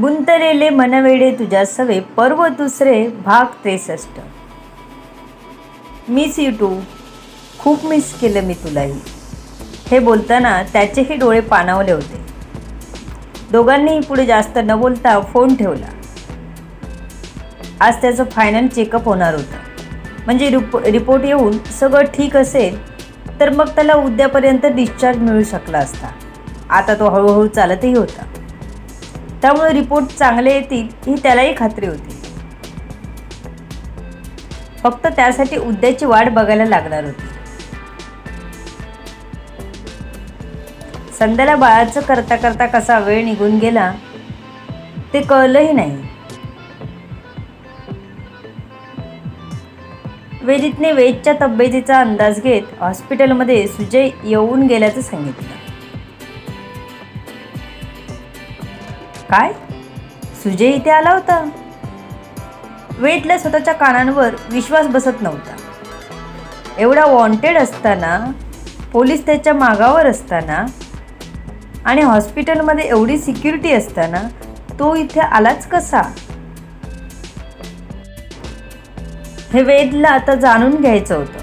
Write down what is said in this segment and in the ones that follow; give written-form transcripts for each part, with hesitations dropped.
गुंतलेले मनवेडे तुझ्या सवे पर्व दुसरे भाग 63. Miss you too. खूप मिस केलं मी तुलाही. हे बोलताना त्याचेही डोळे पाणावले होते. दोघांनीही पुढे जास्त न बोलता फोन ठेवला. आज त्याचं फायनल चेकअप होणार होतं. म्हणजे रिपोर्ट येऊन सगळं ठीक असेल तर मग त्याला उद्यापर्यंत डिस्चार्ज मिळू शकला असता. आता तो हळूहळू चालतही होता. त्यामुळे रिपोर्ट चांगले येतील ही त्यालाही खात्री होती. फक्त त्यासाठी उद्याची वाट बघायला लागणार होती. संध्याला बाळाचं करता करता कसा वेळ निघून गेला ते कळलंही नाही. वेदितने वेदच्या तब्येतीचा अंदाज घेत हॉस्पिटलमध्ये सुजय येऊन गेल्याचं सांगितलं. काय? सुजय इथे आला होता? वेदला स्वतःच्या कानांवर विश्वास बसत नव्हता. एवढा वॉन्टेड असताना, पोलीस त्याच्या मागावर असताना आणि हॉस्पिटलमध्ये एवढी सिक्युरिटी असताना तो इथे आलाच कसा? हे वेदला आता जाणून घ्यायचं होतं.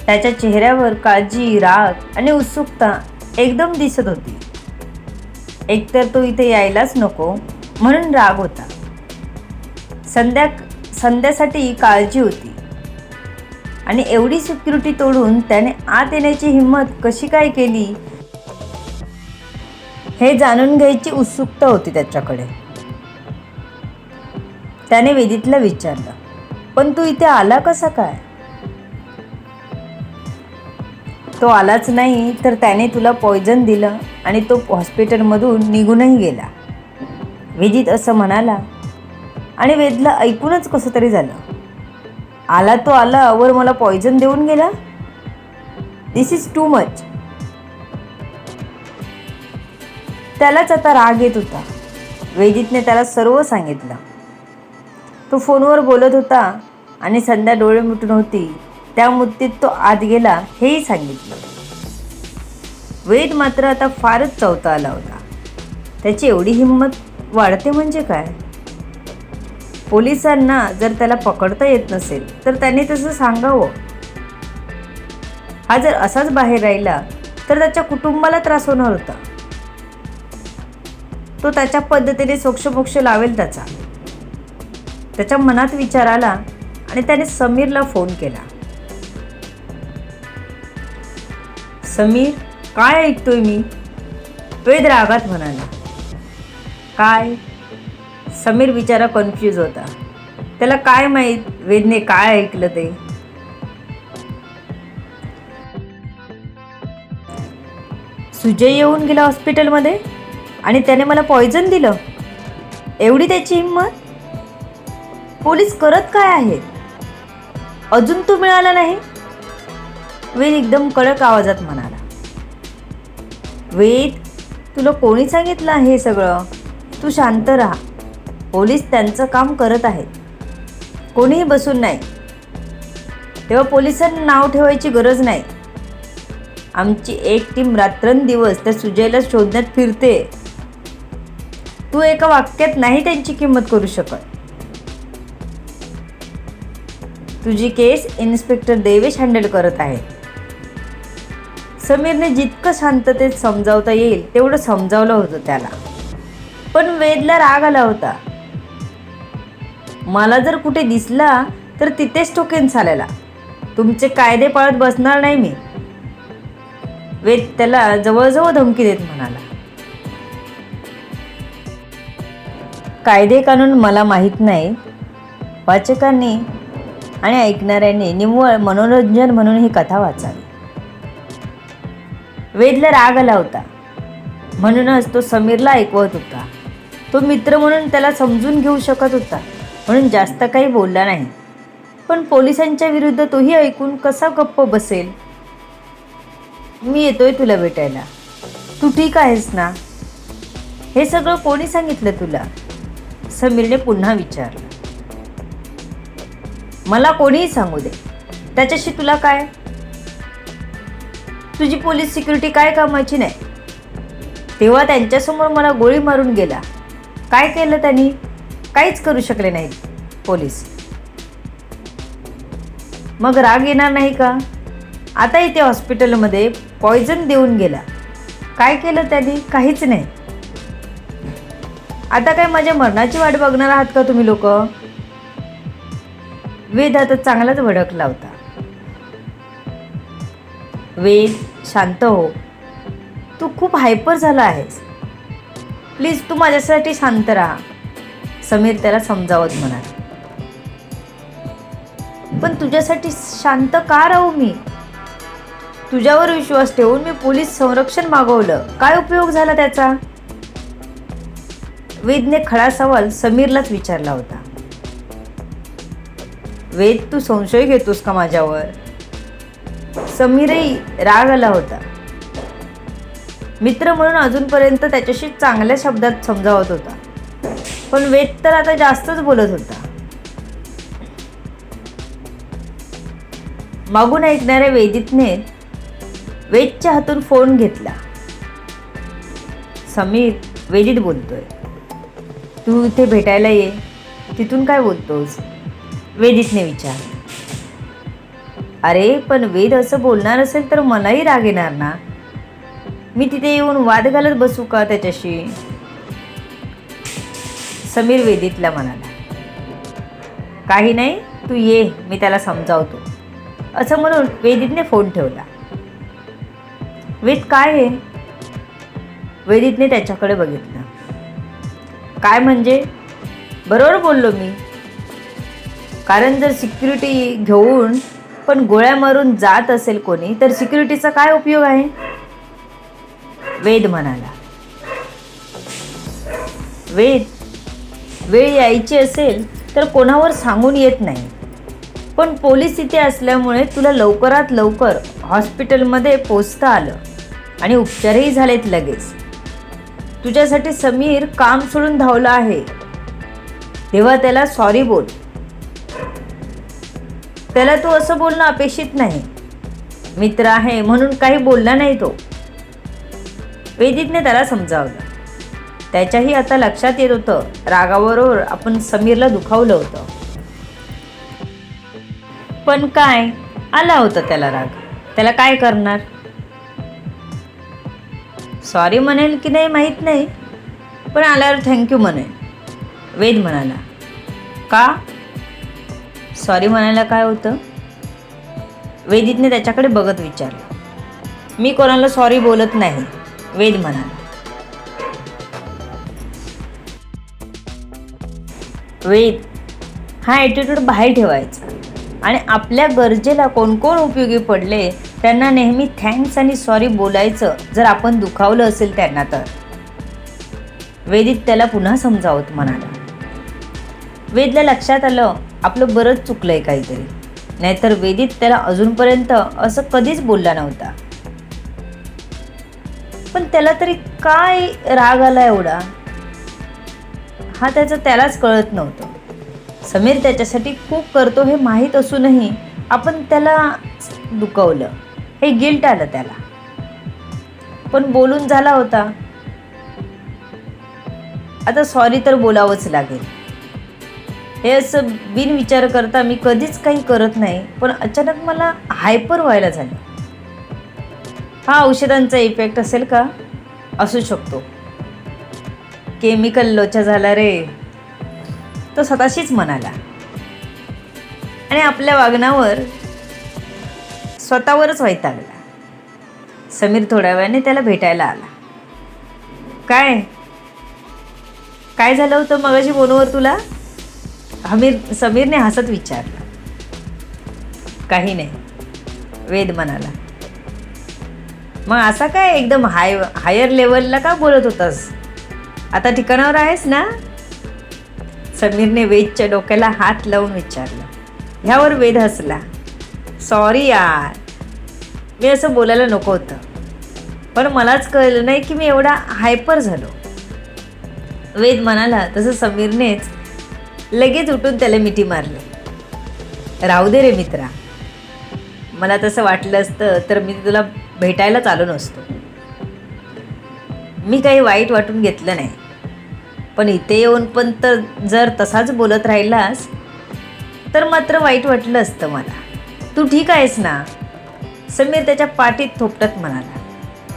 त्याच्या चेहऱ्यावर काळजी, राग आणि उत्सुकता एकदम दिसत होती. एकतर तो इथे यायलाच नको म्हणून राग होता. संध्यासाठी काळजी होती आणि एवढी सिक्युरिटी तोडून त्याने आत येण्याची हिंमत कशी काय केली हे जाणून घ्यायची उत्सुकता होती त्याच्याकडे. त्याने वेदितला विचारलं, पण तू इथे आला कसा काय? तो आलाच नाही तर त्याने तुला पॉयझन दिलं आणि तो हॉस्पिटलमधून निघूनही गेला. वेदित असं म्हणाला आणि वेदला ऐकूनच कसं तरी झालं. आला तो आला वर मला पॉयझन देऊन गेला. दिस इज टू मच. त्यालाच आता राग येत होता. वेदितने त्याला सर्व सांगितलं. तो फोनवर बोलत होता आणि संध्या डोळे मिटून होती. त्या मुद्दीत तो आत गेला हेही सांगितलं. वेद मात्र आता फारच चवता आला होता. त्याची एवढी हिंमत वाढते म्हणजे काय? पोलिसांना जर त्याला पकडता येत नसेल तर त्याने तसं सांगावं. हा जर असाच बाहेर राहिला तर त्याच्या कुटुंबाला त्रास होणार होता. तो त्याच्या पद्धतीने सोक्षमोक्ष लावेल त्याच्या मनात विचार आला आणि त्याने समीरला फोन केला. समीर, काय ऐकतोय मी? वेद रागात म्हणाला. काय? समीर बिचारा कन्फ्यूज होता. त्याला काय माहीत वेदने काय ऐकलं ते. सुजय येऊन गेला हॉस्पिटलमध्ये आणि त्याने मला पॉयझन दिलं. एवढी त्याची हिंमत? पोलीस करत काय आहेत? अजून तो मिळाला नाही? वेद एकदम कडक आवाजात म्हणाला. वेद, तुला कोणी सांगितलं हे सगळं? तू शांत राहा. पोलीस त्यांचं काम करत आहेत. कोणीही बसून नाही. तेव्हा पोलिसांना नाव ठेवायची गरज नाही. आमची एक टीम रात्रंदिवस त्या सुजयला शोधण्यात फिरते. तू एका वाक्यात नाही त्यांची किंमत करू शकत. तुझी केस इन्स्पेक्टर देवेश हँडल करत आहे. समीरने जितकं शांततेत समजावता येईल तेवढं समजावलं होतं त्याला. पण वेदला राग आला होता. मला जर कुठे दिसला तर तिथेच ठोकेन साल्याला. तुमचे कायदे पाळत बसणार नाही मी. वेद त्याला जवळजवळ धमकी देत म्हणाला. कायदे कानून मला माहीत नाही. वाचकांनी आणि ऐकणाऱ्यांनी निव्वळ मनोरंजन म्हणून ही कथा वाचावी. वेदला राग आला होता म्हणूनच तो समीरला ऐकवत होता. तो मित्र म्हणून त्याला समजून घेऊ शकत होता म्हणून जास्त काही बोलला नाही. पण पोलिसांच्या विरुद्ध तोही ऐकून कसा गप्प बसेल? मी येतोय तुला भेटायला. तू ठीक आहेस ना? हे सगळं कोणी सांगितलं तुला? समीरने पुन्हा विचारलं. मला कोणीही सांगू दे. त्याच्याशी तुला काय? तुझी पोलीस सिक्युरिटी काय कामाची नाही. तेव्हा त्यांच्यासमोर मला गोळी मारून गेला. काय केलं त्यांनी? काहीच करू शकले नाहीत पोलीस. मग राग येणार नाही का? आता इथे हॉस्पिटलमध्ये पॉयझन देऊन गेला. काय केलं त्यांनी? काहीच नाही. आता काय माझ्या मरणाची वाट बघणार आहात का तुम्ही लोक? वेद आता चांगलाच भडकला होता. वेद, शांत हो. तू खूप हायपर झाला आहेस. प्लीज तू माझ्यासाठी शांत राहा, समीर त्याला समजावत म्हणाला. पण तुझ्यासाठी शांत का राहू मी? तुझ्यावर विश्वास ठेवून मी पोलीस संरक्षण मागवलं. काय उपयोग झाला त्याचा? वेदने खडा सवाल समीरलाच विचारला होता. वेद, तू संशय घेतोस का माझ्यावर? समीरही राग आला होता. मित्र म्हणून अजूनपर्यंत त्याच्याशी चांगल्या शब्दात समजावत होता, पण वेद तर आता जास्तच बोलत होता. मागून ऐकणाऱ्या वेदितने वेदच्या हातून फोन घेतला. समीर, वेदित बोलतोय. तू इथे भेटायला ये. तिथून काय बोलतोस? वेदितने विचारलं. अरे पण वेद असं बोलणार असेल तर मलाही राग येणार ना. मी तिथे येऊन वाद घालत बसू का त्याच्याशी? समीर वेदितला म्हणाला. काही नाही, तू ये, मी त्याला समजावतो. असं म्हणून वेदितने फोन ठेवला. वेद, काय आहे? वेदितने त्याच्याकडे बघितलं. काय म्हणजे? बरोबर बोललो मी. कारण जर सिक्युरिटी घेऊन पण गोळ्या मारून जात असेल कोणी, तर सिक्युरिटीचा काय उपयोग आहे? वेद म्हणाला. वेद, वेळ यायची असेल तर कोणावर सांगून येत नाही, पण पोलीस इथे असल्यामुळे तुला लवकरात लवकर हॉस्पिटलमध्ये पोचता आलं आणि उपचारही झालेत लगेच. तुझ्यासाठी समीर काम सोडून धावला आहे. तेव्हा त्याला सॉरी बोल. त्याला तू असं बोलणं अपेक्षित नाही. मित्र आहे म्हणून काही बोलला नाही तो. वेदितने त्याला समजावलं. त्याच्याही आता लक्षात येत होतं, रागाबरोबर आपण समीरला दुखावलं होतं. पण काय, आला होता त्याला राग. त्याला काय करणार? सॉरी म्हणेल की नाही माहीत नाही, पण आल्यावर थँक्यू म्हणेल. वेद म्हणाला. का? सॉरी म्हणायला काय होतं? वेदितने त्याच्याकडे बघत विचारलं. मी कोणाला सॉरी बोलत नाही, वेद म्हणाला. वेद, हा ॲटिट्यूड बाहेर ठेवायचा आणि आपल्या गरजेला कोण कोण उपयोगी पडले त्यांना नेहमी थँक्स आणि सॉरी बोलायचं, जर आपण दुखावलं असेल त्यांना तर. वेदित त्याला पुन्हा समजावत म्हणाला. वेदला लक्षात आलं आपलं बरंच चुकलंय काहीतरी, नाहीतर वेदित त्याला अजूनपर्यंत असं कधीच बोलला नव्हता. पण त्याला तरी काय राग आला एवढा, हा त्यालाच कळत नव्हतं. समीर त्याच्यासाठी खूप करतो हे माहीत असूनही आपण त्याला दुखवलं, हे गिल्ट आलं त्याला. पण बोलून झाला होता, आता सॉरी तर बोलावंच लागेल. हे असं बिनविचार करता मी कधीच काही करत नाही, पण अचानक मला हायपर व्हायला झालं. हा औषधांचा इफेक्ट असेल का? असू शकतो. केमिकल लोचा झाला रे, तो स्वतःशीच म्हणाला. आणि आपल्या वागण्यावर स्वतःवरच वैतागला. समीर थोड्या वेळाने त्याला भेटायला आला. काय झालं होतं मगाशी फोनवर तुला? समीरने हसत विचारलं. काही नाही, वेद म्हणाला. मग असा काय एकदम हायर लेवलला का बोलत होतास? आता ठिकाणावर आहेस ना? समीरने वेदच्या डोक्याला हात लावून विचारलं. ह्यावर वेद हसला. सॉरी यार, मी असं बोलायला नको होतं, पण मलाच कळलं नाही की मी एवढा हायपर झालो. वेद म्हणाला. तसं समीरनेच लगेच उठून त्याला मिठी मारली. राहू दे रे मित्रा, मला तसं वाटलं असतं तर मी तुला भेटायलाच आलो नसतो. मी काही वाईट वाटून घेतलं नाही, पण इथे येऊन पण तर जर तसाच बोलत राहिलास तर मात्र वाईट वाटलं असतं मला. तू ठीक आहेस ना? समीर त्याच्या पाठीत थोपटत म्हणाला.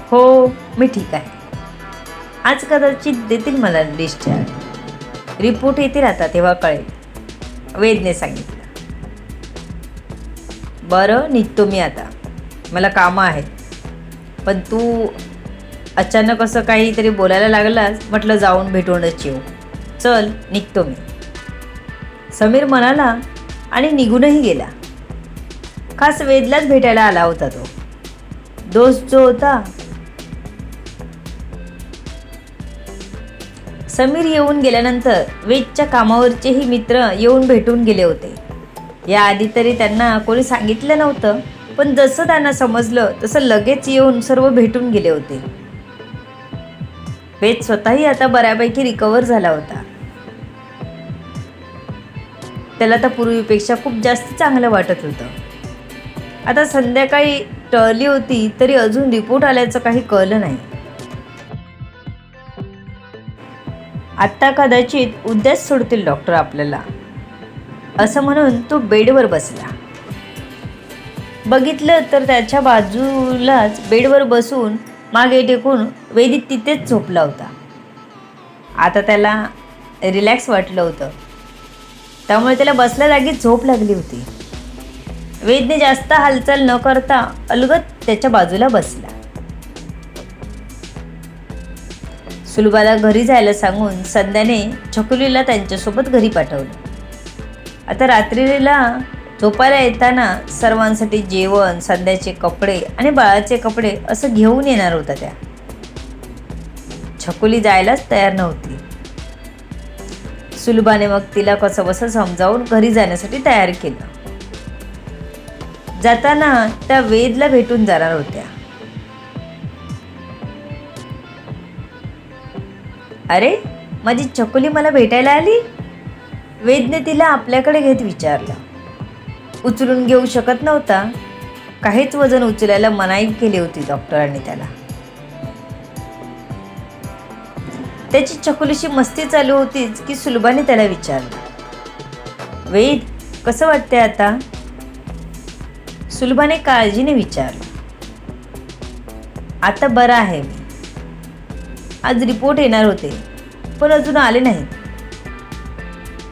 हो, मी ठीक आहे. आज कदाचित देतील मला डिस्चार्ज. रिपोर्ट येतील आता तेव्हा कळेल, वेदने सांगितलं. बरं, निघतो मी आता, मला कामं आहेत. पण तू अचानक असं काहीतरी बोलायला लागलास, म्हटलं जाऊन भेटूनच येऊ. चल, निघतो मी, समीर म्हणाला आणि निघूनही गेला. खास वेदलाच भेटायला आला होता तो दोस्त जो होता. समीर येऊन गेल्यानंतर वेदच्या कामावरचेही मित्र येऊन भेटून गेले होते. याआधी तरी त्यांना कोणी सांगितलं नव्हतं, पण जसं त्यांना समजलं तसं लगेच येऊन सर्व भेटून गेले होते. वेद स्वतःही आता बऱ्यापैकी रिकवर झाला होता. त्याला तर पूर्वीपेक्षा खूप जास्त चांगलं वाटत होतं. आता संध्याकाळी टळली होती तरी अजून रिपोर्ट आल्याचं काही कळलं नाही. आत्ता कदाचित उद्याच सोडतील डॉक्टर आपल्याला, असं म्हणून तो बेडवर बसला. बघितलं तर त्याच्या बाजूलाच बेडवर बसून मागे टेकून वेदी तिथेच झोपला होता. आता त्याला रिलॅक्स वाटलं होतं, त्यामुळे त्याला बसल्या जागी झोप लागली होती. वेदने जास्त हालचाल न करता अलगद त्याच्या बाजूला बसला. सुलभाला घरी जायला सांगून संध्याने छकुलीला त्यांच्यासोबत घरी पाठवलं. आता रात्रीला झोपायला येताना सर्वांसाठी जेवण, संध्याचे कपडे आणि बाळाचे कपडे असं घेऊन येणार होता त्या. छकुली जायलाच तयार नव्हती. सुलभाने मग तिला कसं बसं समजावून घरी जाण्यासाठी तयार केलं. जाताना त्या वेदला भेटून जाणार होत्या. अरे, माझी छकुली मला भेटायला आली. वेदने तिला आपल्याकडे घेत विचारलं. उचलून घेऊ शकत नव्हता, काहीच वजन उचलायला मनाई केली होती डॉक्टरांनी त्याला. त्याची छकुलीशी मस्ती चालू होतीच की सुलभाने त्याला विचारलं, वेद कसं वाटतंय आता? सुलभाने काळजीने विचारलं. आता बरं आहे मी. आज रिपोर्ट येणार होते पण अजून आले नाहीत.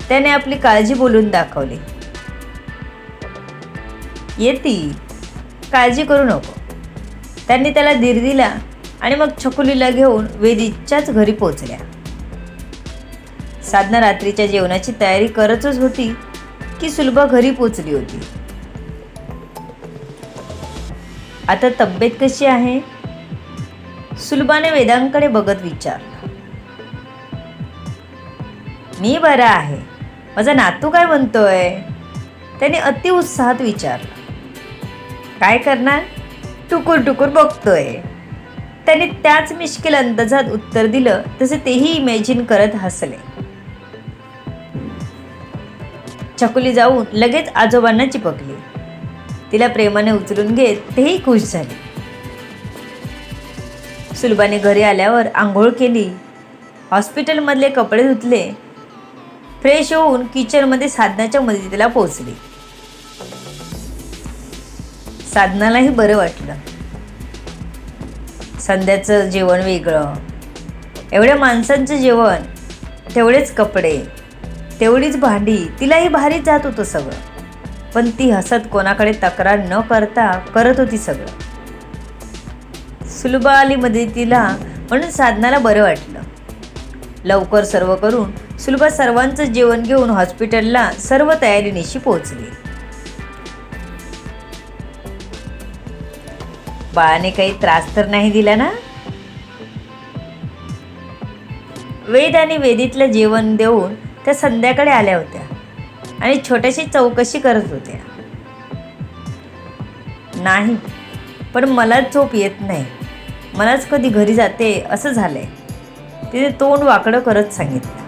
त्याने आपली काळजी बोलून दाखवली. येतील, काळजी करू नको. त्यांनी त्याला धीर दिला आणि मग छकुलीला घेऊन वेदीच्याच घरी पोचल्या. साधना रात्रीच्या जेवणाची तयारी करतच होती की सुलभा घरी पोचली होती. आता तब्येत कशी आहे? सुलभाने वेदांकडे बघत विचारलं. मी बरा आहे. माझा नातू काय म्हणतोय? त्याने अतिउत्साहात विचारलं. काय करणार? टुकूर टुकूर बघतोय. त्याने त्याच मिश्किल अंदाजात उत्तर दिलं तसे तेही इमॅजिन करत हसले. छकुली जाऊन लगेच आजोबांना चिपकली. तिला प्रेमाने उचलून घेत तेही खुश झाले. सुलभाने घरी आल्यावर आंघोळ केली, हॉस्पिटलमधले कपडे धुतले, फ्रेश होऊन किचनमध्ये साधनाच्या मदतीला पोहोचली. साधनालाही बरं वाटलं. संध्याचं जेवण वेगळं, एवढ्या माणसांचं जेवण, तेवढेच कपडे, तेवढीच भांडी, तिलाही भारी जात होतं सगळं. पण ती हसत कोणाकडे तक्रार न करता करत होती सगळं. सुलभा आली मदतीला म्हणून साधनाला बरं वाटलं. लवकर सर्व करून सुलभा सर्वांचं जेवण घेऊन हॉस्पिटलला सर्व तयारीनिशी पोहोचली. बाळाने काही त्रास तर नाही दिला ना? वेद आणि वेदीतलं जेवण देऊन त्या संध्याकडे आल्या होत्या आणि छोट्याशी चौकशी करत होत्या. नाही, पण मलाच झोप येत नाही. मलाच कधी घरी जाते असं झालंय, तिने तोंड वाकडं करत सांगितलं.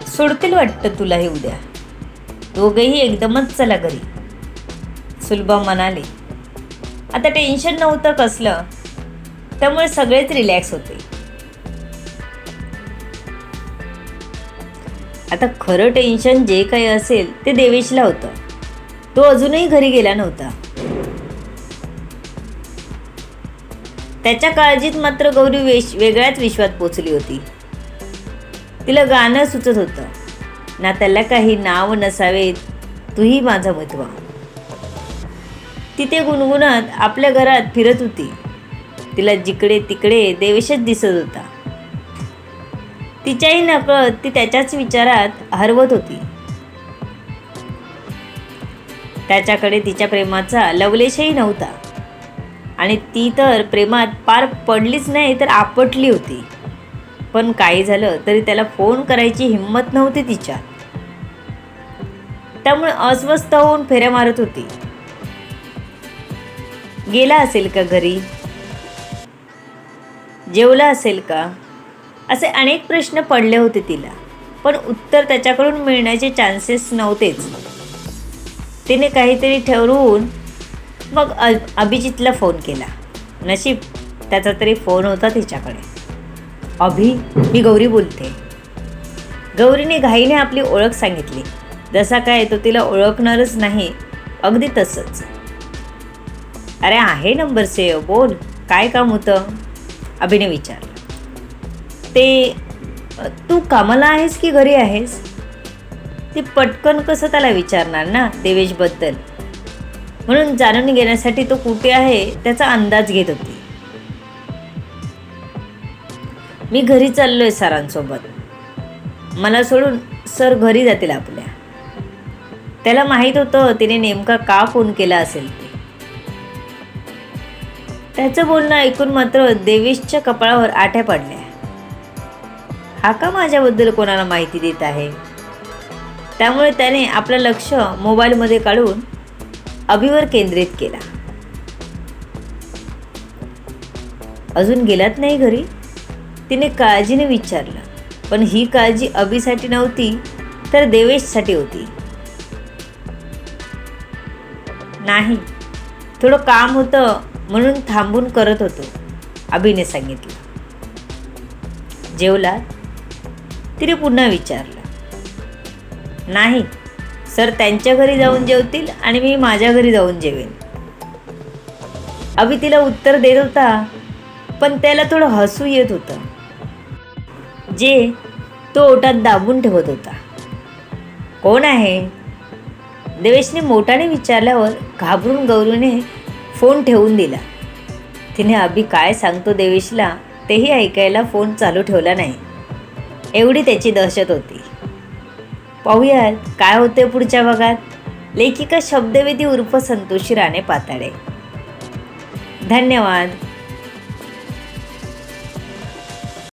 सोडतील वाटतं तुलाही उद्या. दोघेही एकदमच चला घरी, सुलभा म्हणाली. आता टेन्शन नव्हतं कसलं, त्यामुळे सगळेच रिलॅक्स होते. आता खरं टेन्शन जे काही असेल ते देवेशला होतं. तो अजूनही घरी गेला नव्हता. त्याच्या काळजीत मात्र गौरी वेगळ्याच विश्वात पोचली होती. तिला गाणं सुचत होतं, ना त्याला काही नाव नसावे तूही माझा मितवा. ती ते गुणगुणत आपल्या घरात फिरत होती. तिला जिकडे तिकडे देवेशच दिसत होता. तिच्याही नकळत ती त्याच्याच विचारात हरवत होती. त्याच्याकडे तिच्या प्रेमाचा लवलेशही नव्हता आणि ती तर प्रेमात पार पडलीच नाही तर आपटली होती. पण काही झालं तरी त्याला फोन करायची हिंमत नव्हती तिच्यात. त्यामुळे अस्वस्थ होऊन फेऱ्या मारत होती. गेला असेल का घरी, जेवला असेल का, असे अनेक प्रश्न पडले होते तिला. पण उत्तर त्याच्याकडून मिळण्याचे चान्सेस नव्हतेच. तिने काहीतरी ठरवून मग अभिजितला फोन केला. नशीब त्याचा तरी फोन होता तिच्याकडे. अभि, मी गौरी बोलते. गौरीने घाईने आपली ओळख सांगितली. जसा काय तो तिला ओळखणारच नाही, अगदी तसंच. अरे आहे नंबर सेव, बोल, काय काम होतं, अभिने विचारलं. ते तू कामाला आहेस की घरी आहेस? ती पटकन कसं त्याला विचारणार ना देवेशबद्दल, म्हणून जाणून घेण्यासाठी तो कुठे आहे त्याचा अंदाज घेत होती. मी घरी चाललोय सरांसोबत, मला सोडून सर घरी जातील आपल्या. त्याला माहीत होतं तिने नेमका का फोन केला असेल ते. त्याचं बोलणं ऐकून मात्र देवेशच्या कपाळावर आठ्या पडल्या. हा का माझ्याबद्दल कोणाला माहिती देत आहे? त्यामुळे त्याने आपलं लक्ष मोबाईलमध्ये काढून अभिवर केंद्रित केला. अजून गेलात नाही घरी? तिने काळजीने विचारलं. पण ही काळजी अभिसाठी नव्हती तर देवेशसाठी होती. नाही, थोडं काम होतं म्हणून थांबून करत होतो, अभिने सांगितलं. जेवलात? तिने पुन्हा विचारलं. नाही, सर त्यांच्या घरी जाऊन जेवतील आणि मी माझ्या घरी जाऊन जेवेन. अभि तिला उत्तर देत होता, पण त्याला थोडं हसू येत होतं, जे तो ओठात दाबून ठेवत होता. कोण आहे? देवेशने मोठाने विचारल्यावर घाबरून गौरीने फोन ठेवून दिला. तिने अभि काय सांगतो देवेशला तेही ऐकायला फोन चालू ठेवला नाही, एवढी त्याची दहशत होती. पाहूयात काय होते पुढच्या भागात. लेखिका शब्दवेदी उर्फ संतोषी राणे पाताडे. धन्यवाद.